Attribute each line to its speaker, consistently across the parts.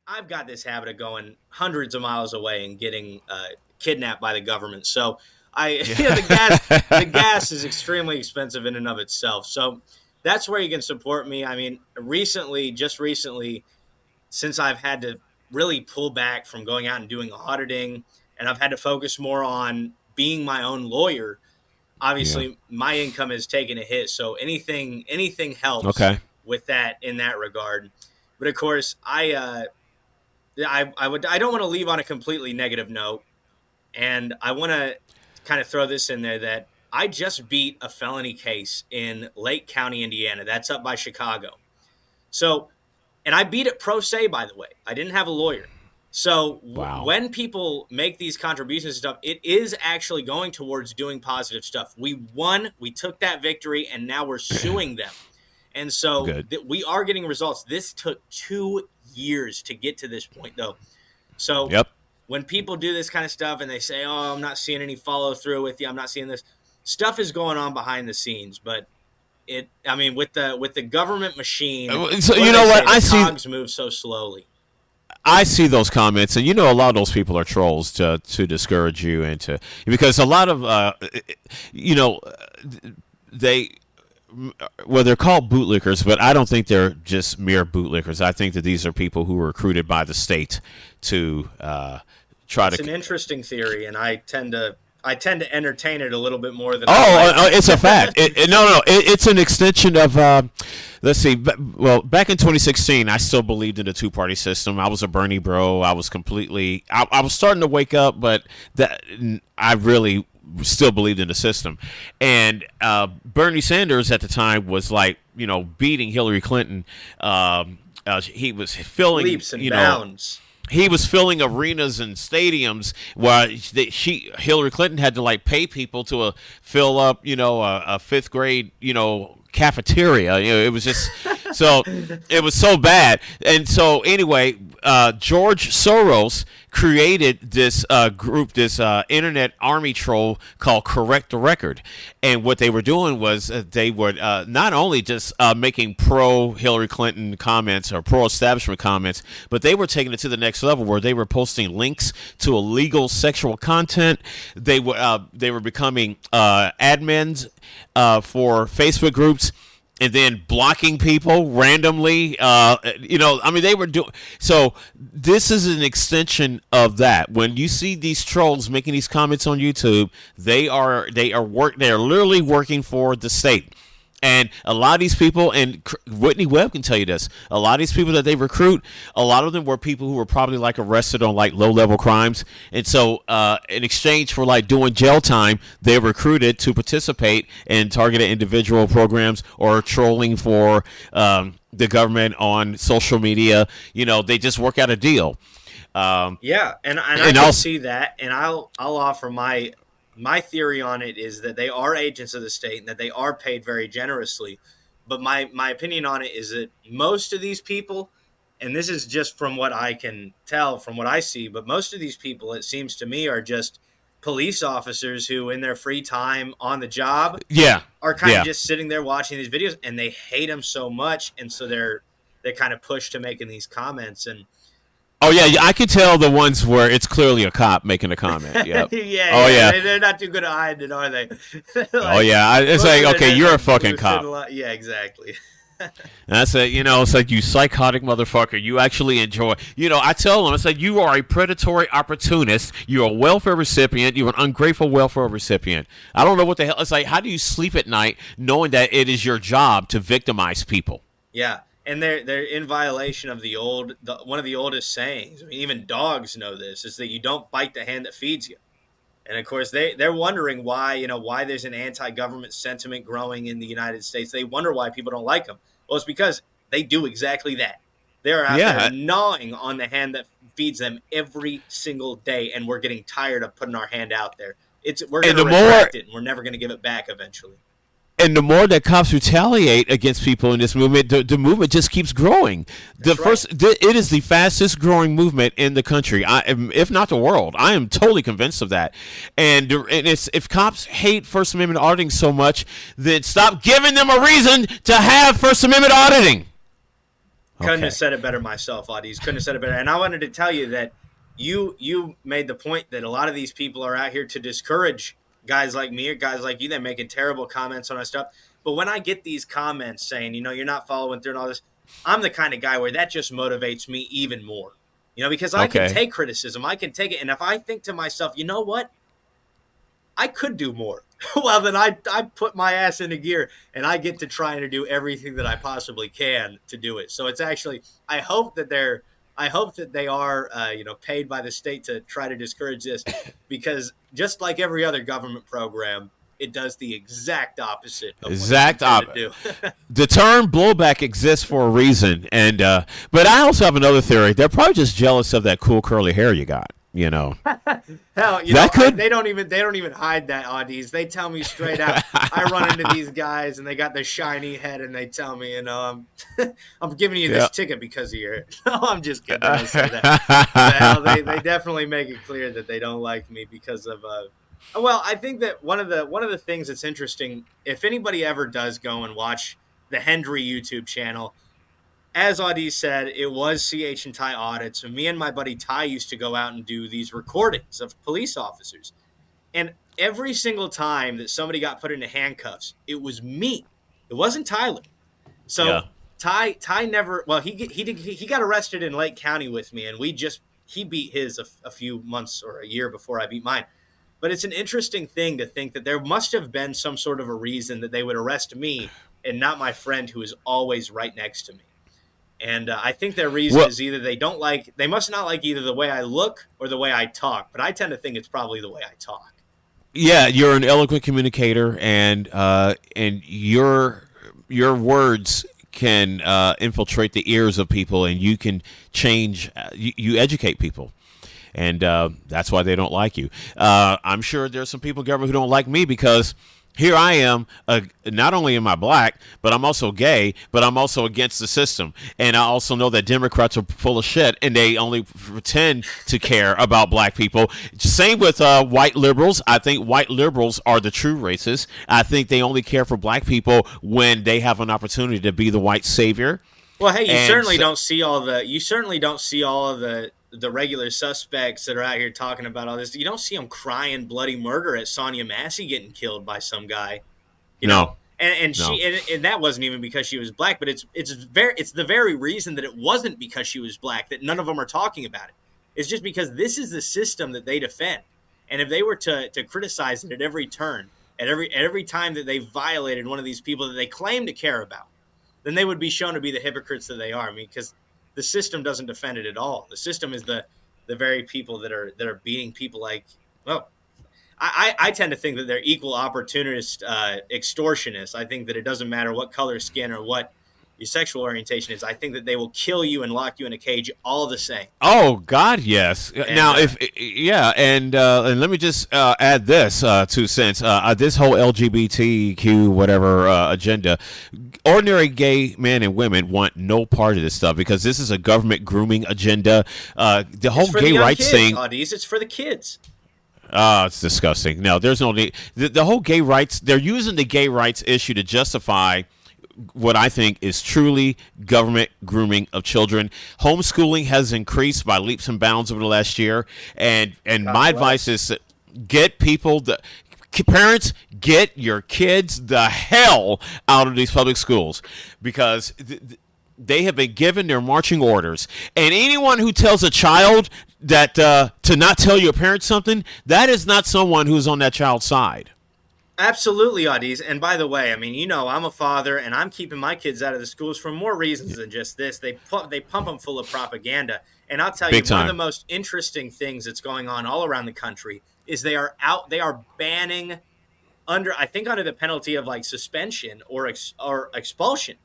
Speaker 1: I've got this habit of going hundreds of miles away and getting kidnapped by the government. So
Speaker 2: Yeah.
Speaker 1: the gas is extremely expensive in and of itself. So that's where you can support me. I mean, just recently, since I've had to really pull back from going out and doing auditing, and I've had to focus more on being my own lawyer.
Speaker 2: Yeah.
Speaker 1: Obviously, my income has taken a hit, so anything helps
Speaker 2: Okay.
Speaker 1: with that in that regard. But of course, I don't want to leave on a completely negative note, and I want to kind of throw this in there that I just beat a felony case in Lake County, Indiana. That's up by Chicago. So, and I beat it pro se, by the way. I didn't have a lawyer. So
Speaker 2: Wow.
Speaker 1: when people make these contributions and stuff, it is actually going towards doing positive stuff. We won, we took that victory, and now we're suing them. And so
Speaker 2: Good.
Speaker 1: we are getting results. This took 2 years to get to this point, though. So
Speaker 2: Yep.
Speaker 1: when people do this kind of stuff and they say, "Oh, I'm not seeing any follow through with you. I'm not seeing this," stuff is going on behind the scenes. But I mean, with the government machine,
Speaker 2: So
Speaker 1: what
Speaker 2: you
Speaker 1: do
Speaker 2: know
Speaker 1: they
Speaker 2: what
Speaker 1: say?
Speaker 2: I
Speaker 1: The
Speaker 2: see.
Speaker 1: cogs move so slowly.
Speaker 2: I see those comments, and a lot of those people are trolls to discourage you and to because a lot of you know they well, they're called bootlickers, but I don't think they're just mere bootlickers. I think that these are people who were recruited by the state to try
Speaker 1: It's
Speaker 2: to.
Speaker 1: an interesting theory, and I tend to entertain it a little bit more than I
Speaker 2: Oh,
Speaker 1: like.
Speaker 2: it's a fact. No, no, it's an extension of. Let's see. Well, back in 2016, I still believed in the two-party system. I was a Bernie bro. I was completely. I was starting to wake up, but that I really still believed in the system. And Bernie Sanders at the time was like, beating Hillary Clinton. He was filling,
Speaker 1: Leaps and bounds.
Speaker 2: he was filling arenas and stadiums where Hillary Clinton had to like pay people to fill up a fifth grade cafeteria. It was just so it was so bad. And so anyway, George Soros created this group, this internet army troll called Correct the Record. And what they were doing was they were not only just making pro Hillary Clinton comments or pro establishment comments, but they were taking it to the next level where they were posting links to illegal sexual content. They were becoming admins for Facebook groups and then blocking people randomly. I mean, they were doing so. This is an extension of that. When you see these trolls making these comments on YouTube, they are literally working for the state. And a lot of these people, and Whitney Webb can tell you this, a lot of these people that they recruit, a lot of them were people who were probably like arrested on like low level crimes. And so in exchange for like doing jail time, they're recruited to participate in targeted individual programs or trolling for the government on social media. They just work out a deal.
Speaker 1: Yeah, and I can see that, and I'll offer my theory on it is that they are agents of the state and that they are paid very generously. But my opinion on it is that most of these people, and this is just from what I can tell, from what I see, but most of these people, it seems to me, are just police officers who, in their free time on the job,
Speaker 2: Yeah.
Speaker 1: are kind of
Speaker 2: Yeah.
Speaker 1: just sitting there watching these videos, and they hate them so much, and so they're kind of pushed to making these comments. And
Speaker 2: Oh yeah, I can tell the ones where it's clearly a cop making a comment. Yep.
Speaker 1: yeah,
Speaker 2: Oh
Speaker 1: yeah,
Speaker 2: yeah.
Speaker 1: they're not too good at hiding it, are they?
Speaker 2: Oh
Speaker 1: Like,
Speaker 2: yeah. It's
Speaker 1: most
Speaker 2: like,
Speaker 1: of it
Speaker 2: okay,
Speaker 1: ends
Speaker 2: you're a
Speaker 1: up
Speaker 2: fucking
Speaker 1: loose in
Speaker 2: cop.
Speaker 1: yeah, exactly.
Speaker 2: That's it. It's like, you psychotic motherfucker. You actually enjoy. I tell them, it's like, you are a predatory opportunist. You're a welfare recipient. You're an ungrateful welfare recipient. I don't know what the hell. It's like, how do you sleep at night knowing that it is your job to victimize people?
Speaker 1: Yeah, and they're in violation of one of the oldest sayings. I mean, even dogs know this: is that you don't bite the hand that feeds you. And of course, they're wondering why there's an anti-government sentiment growing in the United States. They wonder why people don't like them. Well, it's because they do exactly that. They're out there
Speaker 2: Yeah.
Speaker 1: gnawing on the hand that feeds them every single day, and we're getting tired of putting our hand out there. We're going
Speaker 2: And
Speaker 1: to
Speaker 2: the more
Speaker 1: retract it, and we're never going to give it back eventually.
Speaker 2: and the more that cops retaliate against people in this movement, the movement just keeps growing.
Speaker 1: That's right.
Speaker 2: It is the fastest growing movement in the country, if not the world. I am totally convinced of that. And if cops hate First Amendment auditing so much, then stop giving them a reason to have First Amendment auditing.
Speaker 1: Couldn't have
Speaker 2: Okay.
Speaker 1: said it better myself, Audis. Couldn't have said it better. And I wanted to tell you that you made the point that a lot of these people are out here to discourage guys like me or guys like you that making terrible comments on our stuff. But when I get these comments saying, you're not following through and all this, I'm the kind of guy where that just motivates me even more. Because I can
Speaker 2: Okay.
Speaker 1: take criticism, I can take it, and if I think to myself, you know what, I could do more. Well, then I put my ass into gear and I get to try and do everything that I possibly can to do it. So it's actually, I hope that they are, paid by the state to try to discourage this, because just like every other government program, it does the exact opposite of what it's
Speaker 2: Exact
Speaker 1: intended
Speaker 2: op.
Speaker 1: to do.
Speaker 2: The term blowback exists for a reason, and but I also have another theory. They're probably just jealous of that cool curly hair you got.
Speaker 1: Hell,
Speaker 2: That could.
Speaker 1: they don't even hide that, Audis. They tell me straight out. I run into these guys and they got the shiny head and they tell me, I'm giving you this
Speaker 2: Yeah.
Speaker 1: ticket because of your. No, I'm just kidding. They don't say that. But hell, they definitely make it clear that they don't like me because of. Well, I think that one of the things that's interesting, if anybody ever does go and watch the Hendry YouTube channel, as Audie said, it was CH and Ty audits. And me and my buddy Ty used to go out and do these recordings of police officers. And every single time that somebody got put into handcuffs, it was me. It wasn't Tyler. So
Speaker 2: Yeah.
Speaker 1: Ty never. Well, he got arrested in Lake County with me, and he beat his a few months or a year before I beat mine. But it's an interesting thing to think that there must have been some sort of a reason that they would arrest me and not my friend who is always right next to me. And I think their reason
Speaker 2: Well,
Speaker 1: is either they must not like either the way I look or the way I talk. But I tend to think it's probably the way I talk.
Speaker 2: yeah, you're an eloquent communicator, and your words can infiltrate the ears of people, and you can change. You educate people. And that's why they don't like you. I'm sure there's some people in government who don't like me because here I am. Not only am I black, but I'm also gay, but I'm also against the system. And I also know that Democrats are full of shit, and they only pretend to care about black people. Same with white liberals. I think white liberals are the true racists. I think they only care for black people when they have an opportunity to be the white savior.
Speaker 1: Well, hey,
Speaker 2: And so,
Speaker 1: you certainly don't see all of the regular suspects that are out here talking about all this. You don't see them crying bloody murder at Sonia Massey getting killed by some guy, you know.
Speaker 2: no,
Speaker 1: And
Speaker 2: no.
Speaker 1: she and that wasn't even because she was black, but it's the very reason that it wasn't because she was black that none of them are talking about it. It's just because this is the system that they defend, and if they were to criticize it at every turn, at every time that they violated one of these people that they claim to care about, then they would be shown to be the hypocrites that they are. I mean, because the system doesn't defend it at all. The system is the very people that are beating people like, well, I tend to think that they're equal opportunist extortionists. I think that it doesn't matter what color skin or what your sexual orientation is. I think that they will kill you and lock you in a cage all the same.
Speaker 2: Oh God, yes.
Speaker 1: And
Speaker 2: Now, if yeah, and let me just add this 2 cents. This whole LGBTQ whatever agenda, ordinary gay men and women want no part of this stuff because this is a government grooming agenda. The whole
Speaker 1: it's for
Speaker 2: gay
Speaker 1: the young
Speaker 2: rights
Speaker 1: kids,
Speaker 2: thing.
Speaker 1: Audis. It's for the kids.
Speaker 2: It's disgusting. No, there's no need. The whole gay rights. They're using the gay rights issue to justify what I think is truly government grooming of children. Homeschooling has increased by leaps and bounds over the last year, and
Speaker 1: God
Speaker 2: my
Speaker 1: bless.
Speaker 2: advice is to get parents, get your kids the hell out of these public schools because they have been given their marching orders. And anyone who tells a child that to not tell your parents something, that is not someone who's on that child's side.
Speaker 1: Absolutely, Audis. And by the way, I mean, I'm a father, and I'm keeping my kids out of the schools for more reasons than just this. They pump them full of propaganda. And I'll tell you,
Speaker 2: Big
Speaker 1: one of the
Speaker 2: time.
Speaker 1: most interesting things that's going on all around the country is they are banning under the penalty of like suspension or expulsion,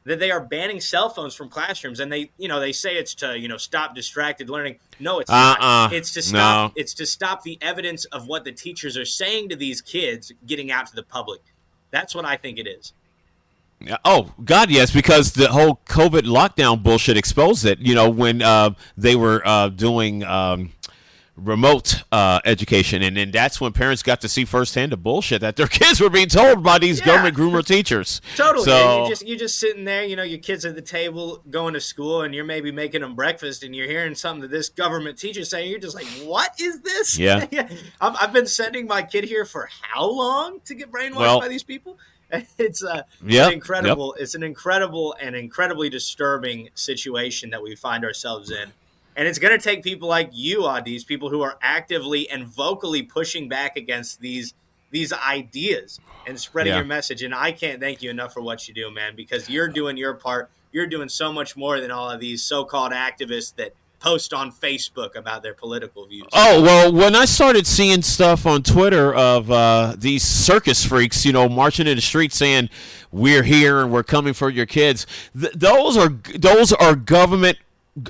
Speaker 1: that they are banning cell phones from classrooms, and they say it's to stop distracted learning. No, it's not. It's to stop.
Speaker 2: No.
Speaker 1: It's to stop the evidence of what the teachers are saying to these kids getting out to the public. That's what I think it is.
Speaker 2: Oh God, yes, because the whole COVID lockdown bullshit exposed it. When they were doing remote education, and then that's when parents got to see firsthand the bullshit that their kids were being told by these government groomer teachers.
Speaker 1: Totally.
Speaker 2: So
Speaker 1: you're just sitting there, you know, your kids at the table going to school, and you're maybe making them breakfast, and you're hearing something that this government teacher saying. You're just like, what is this?
Speaker 2: Yeah.
Speaker 1: I've been sending my kid here for how long to get brainwashed by these people? It's incredible. It's an incredible and incredibly disturbing situation that we find ourselves in. And it's going to take people like you, these people who are actively and vocally pushing back against these ideas and spreading your message. And I can't thank you enough for what you do, man, because you're doing your part. You're doing so much more than all of these so-called activists that post on Facebook about their political views.
Speaker 2: Oh, well, when I started seeing stuff on Twitter of these circus freaks, you know, marching in the street saying, we're here and we're coming for your kids, those are government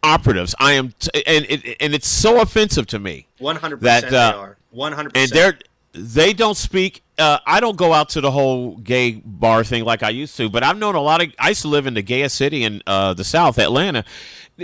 Speaker 2: operatives. And it's so offensive to me.
Speaker 1: 100% they are. 100%.
Speaker 2: And they don't speak. I don't go out to the whole gay bar thing like I used to, but I've known I used to live in the gayest city in the South, Atlanta.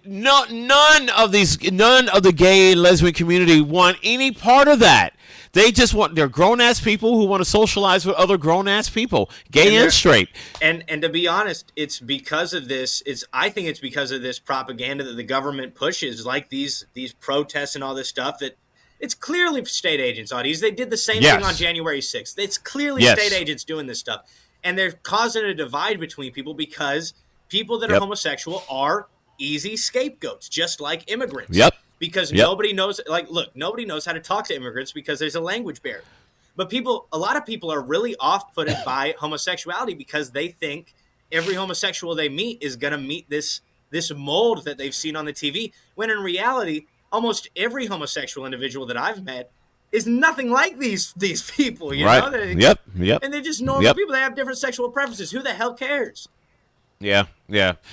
Speaker 2: None of the gay and lesbian community want any part of that. They just they're grown-ass people who want to socialize with other grown-ass people, gay and straight.
Speaker 1: And to be honest, it's because of this. I think it's because of this propaganda that the government pushes, like these protests and all this stuff. That it's clearly state agents, audience. They did the same thing on January 6th. It's clearly state agents doing this stuff, and they're causing a divide between people because people that are homosexual are easy scapegoats, just like immigrants. Because nobody knows, nobody knows how to talk to immigrants because there's a language barrier. But a lot of people are really off-put by homosexuality because they think every homosexual they meet is going to meet this mold that they've seen on the TV. When in reality, almost every homosexual individual that I've met is nothing like these people. You know? And they're just normal people. They have different sexual preferences. Who the hell cares?
Speaker 2: Yeah.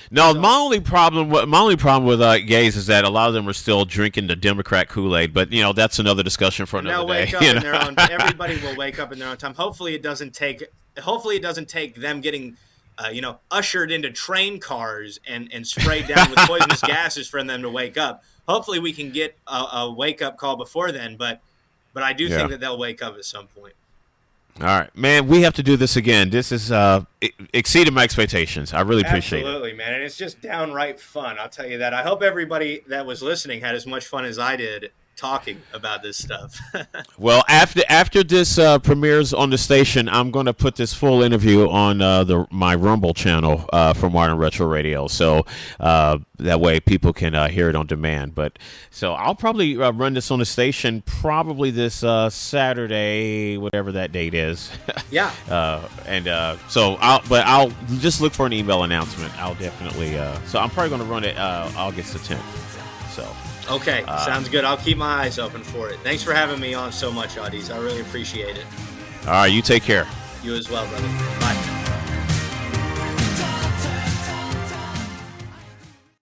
Speaker 2: No, my only problem with gays is that a lot of them are still drinking the Democrat Kool-Aid. But that's another discussion for another day.
Speaker 1: They'll wake up in their own. Everybody will wake up in their own time. Hopefully, it doesn't take them getting, ushered into train cars and sprayed down with poisonous gases for them to wake up. Hopefully, we can get a wake up call before then. But I do think that they'll wake up at some point.
Speaker 2: All right, man, we have to do this again. This is exceeded my expectations. I really appreciate it.
Speaker 1: Absolutely, man. And it's just downright fun. I'll tell you that. I hope everybody that was listening had as much fun as I did talking about this stuff.
Speaker 2: Well, after this premieres on the station, I'm going to put this full interview on my Rumble channel for Modern Retro Radio, so that way people can hear it on demand. But so I'll probably run this on the station probably this Saturday, whatever that date is.
Speaker 1: Yeah.
Speaker 2: I'll just look for an email announcement. I'll definitely. So I'm probably going to run it August the 10th. So.
Speaker 1: Okay, sounds good. I'll keep my eyes open for it. Thanks for having me on so much, Audies. I really appreciate it.
Speaker 2: All right, you take care.
Speaker 1: You as well, brother. Bye.